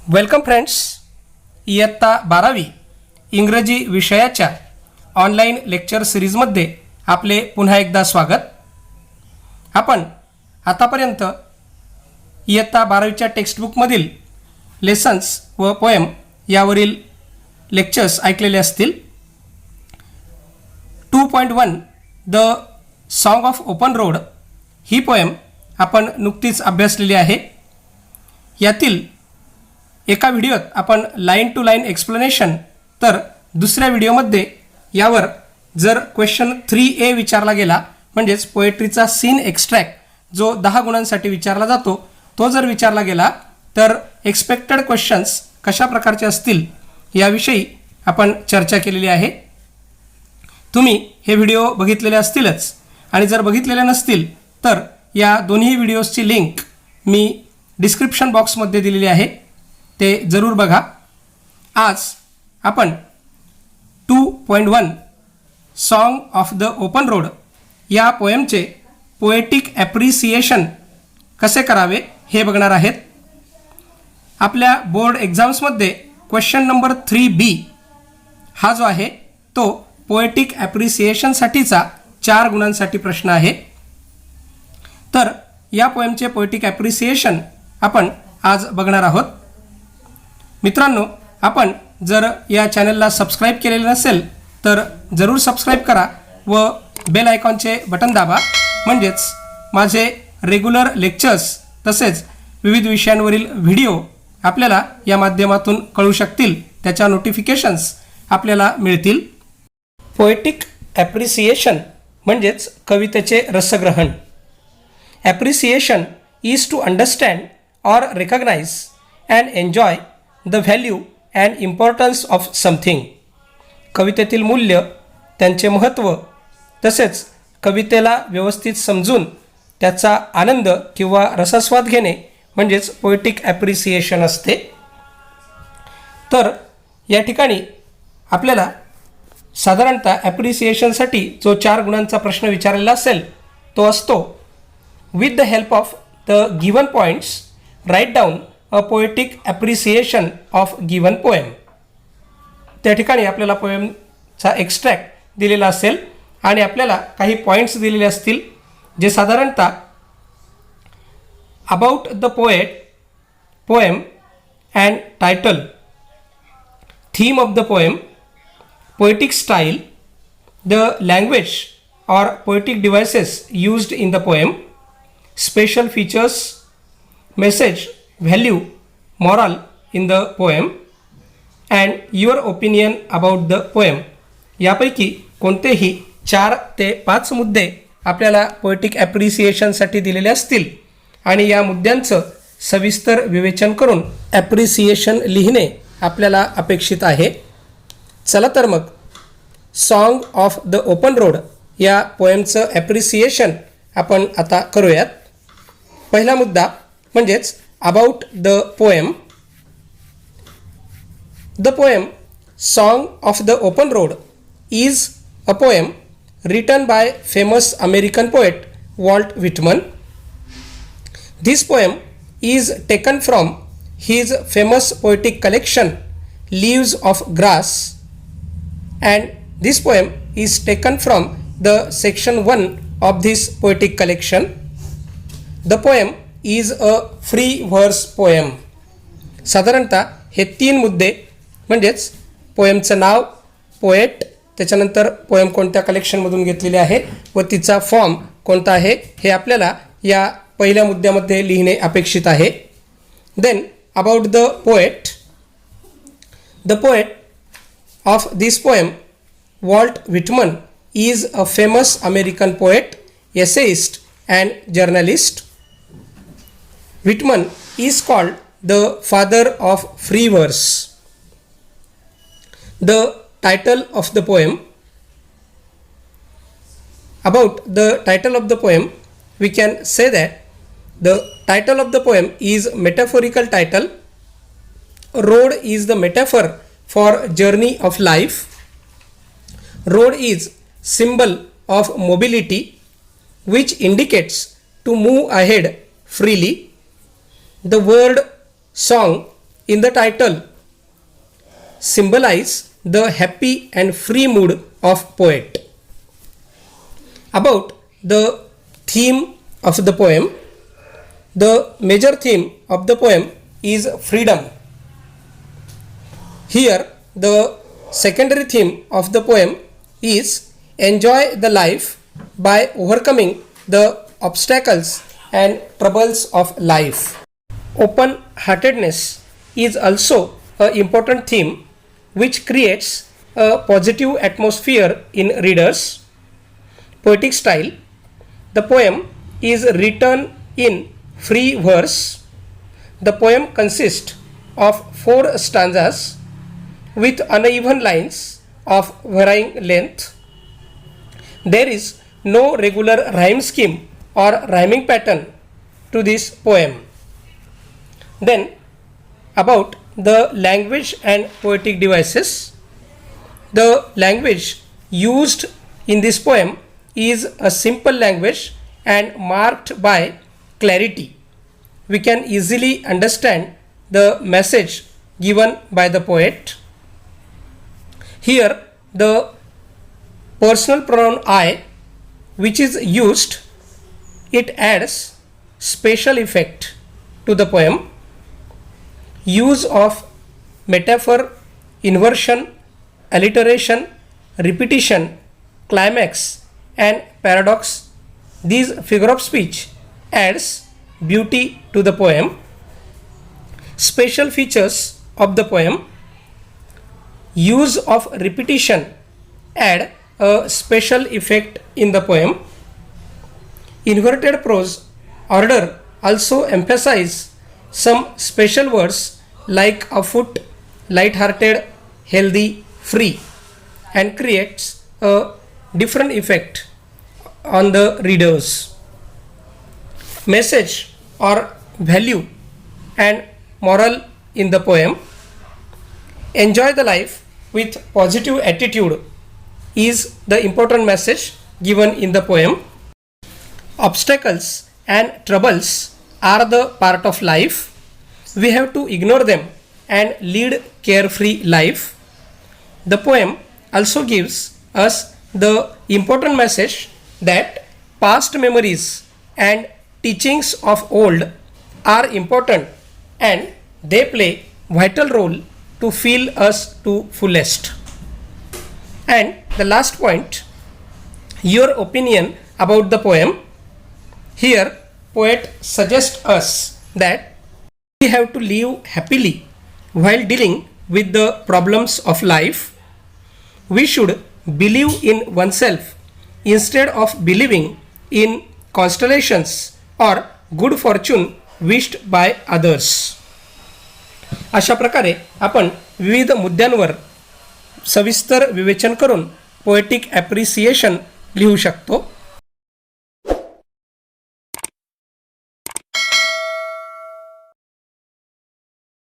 Welcome friends. इयत्ता 12वी इंग्रजी विषयाच्या ऑनलाईन लेक्चर सिरीजमध्ये आपले पुन्हा एकदा स्वागत. आपण आतापर्यंत इयत्ता 12वीच्या टेक्स्टबुकमधील लेसन्स व पोएम यावरील लेक्चर्स ऐकलेले असतील. 2.1 the song of open road he poem आपण नुकतीच अभ्यासलेली आहे. यातील एका व्हिडिओत आपण लाईन टू लाईन एक्सप्लेनेशन, तर दुसऱ्या व्हिडिओमध्ये यावर जर क्वेश्चन 3A विचारला गेला म्हणजेच पोएट्रीचा सीन एक्स्ट्रॅक्ट जो 10 गुणांसाठी विचारला जातो तो जर विचारला गेला तर एक्सपेक्टेड क्वेश्चन्स कशा प्रकारचे असतील याविषयी आपण चर्चा केलेली आहे. तुम्ही हे व्हिडिओ बघितलेले असतीलच आणि जर बघितलेले नसतील तर या दोन्ही व्हिडिओजची लिंक मी डिस्क्रिप्शन बॉक्समध्ये दिलेली आहे, ते जरूर बघा. आज आपण 2.1 song of the open road या पोएमचे पोएटिक ॲप्रिसिएशन कसे करावे हे बघणार आहेत. आपल्या बोर्ड एक्झाम्समध्ये क्वेश्चन नंबर 3B हा जो आहे तो पोएटिक ॲप्रिसिएशनसाठीचा 4 गुणांसाठी प्रश्न आहे. तर या पोएमचे पोएटिक ॲप्रिसिएशन आपण आज बघणार आहोत. मित्रांनो, आपण जर या चॅनलला सबस्क्राईब केलेले नसेल तर जरूर सबस्क्राईब करा व बेल आयकॉनचे बटन दाबा, म्हणजेच माझे रेग्युलर लेक्चर्स तसेच विविध विषयांवरील व्हिडिओ आपल्याला या माध्यमातून कळू शकतील, त्याच्या नोटिफिकेशन्स आपल्याला मिळतील. पोएटिक ॲप्रिसिएशन म्हणजेच कवितेचे रसग्रहण. Appreciation is to understand or recognise and enjoy the value and importance of something. कवितेतील मूल्य, त्यांचे महत्त्व तसेच कवितेला व्यवस्थित समजून त्याचा आनंद किंवा रसास्वाद घेणे म्हणजेच पोएटिक ॲप्रिसिएशन असते. तर या ठिकाणी आपल्याला साधारणतः ॲप्रिसिएशनसाठी जो 4 गुणांचा प्रश्न विचारलेला असेल तो असतो, with the help of the given points write down a poetic appreciation of given poem. त्या ठिकाणी आपल्याला पोएमचा एक्स्ट्रॅक्ट दिलेला असेल आणि आपल्याला काही पॉईंट्स दिलेले असतील जे साधारणतः about the poet, poem and title, theme of the poem, poetic style, the language or poetic devices used in the poem, special features, message, value, moral in the poem and your opinion about the poem. यापैकी कोणतेही 4 ते 5 मुद्दे आपल्याला poetic ॲप्रिसिएशनसाठी दिलेले असतील आणि या मुद्द्यांचं सविस्तर विवेचन करून ॲप्रिसिएशन लिहिणे आपल्याला अपेक्षित आहे. चला तर मग song of the open road या पोएमचं ॲप्रिसिएशन आपण आता करूयात. पहिला मुद्दा म्हणजेच about the poem. The poem song of the open road is a poem written by famous American poet Walt Whitman. This poem is taken from his famous poetic collection Leaves of Grass, and this poem is taken from the section 1 of this poetic collection. The poem is a free verse poem. साधारणतः हे 3 मुद्दे म्हणजेच पोएमचं नाव, poet, त्याच्यानंतर poem कोणत्या कलेक्शनमधून घेतलेली आहे व तिचा फॉर्म कोणता आहे हे आपल्याला या पहिल्या मुद्द्यामध्ये लिहिणे अपेक्षित आहे. Then about the poet. The poet of this poem Walt Whitman is a famous American poet, essayist and journalist. Whitman is called the father of free verse. The title of the poem. About the title of the poem, we can say that the title of the poem is metaphorical title. Road is the metaphor for journey of life. Road is symbol of mobility which indicates to move ahead freely. The word song in the title symbolize the happy and free mood of poet. About the theme of the poem, the major theme of the poem is freedom. Here, the secondary theme of the poem is enjoy the life by overcoming the obstacles and troubles of life. Open-heartedness is also an important theme which creates a positive atmosphere in readers. Poetic style. The poem is written in free verse. The poem consists of 4 stanzas with uneven lines of varying length. There is no regular rhyme scheme or rhyming pattern to this poem. Then, about the language and poetic devices. The language used in this poem is a simple language and marked by clarity. We can easily understand the message given by the poet. Here, the personal pronoun I, which is used, it adds special effect to the poem. Use of metaphor, inversion, alliteration, repetition, climax, and paradox. These figure of speech adds beauty to the poem. Special features of the poem. Use of repetition add a special effect in the poem. Inverted prose order also emphasize some special words like afoot, light-hearted, healthy, free, and creates a different effect on the readers. Message or value and moral in the poem. Enjoy the life with positive attitude is the important message given in the poem. Obstacles and troubles are the part of life. We have to ignore them and lead carefree life. The poem also gives us the important message that past memories and teachings of old are important and they play vital role to feel us to fullest. And the last point, your opinion about the poem. Here, poet suggests us that we have to live happily while dealing with the problems of life. We should believe in oneself instead of believing in constellations or good fortune wished by others. अशा प्रकारे आपण विविध मुद्द्यांवर सविस्तर विवेचन करून poetic appreciation लिहू शकतो.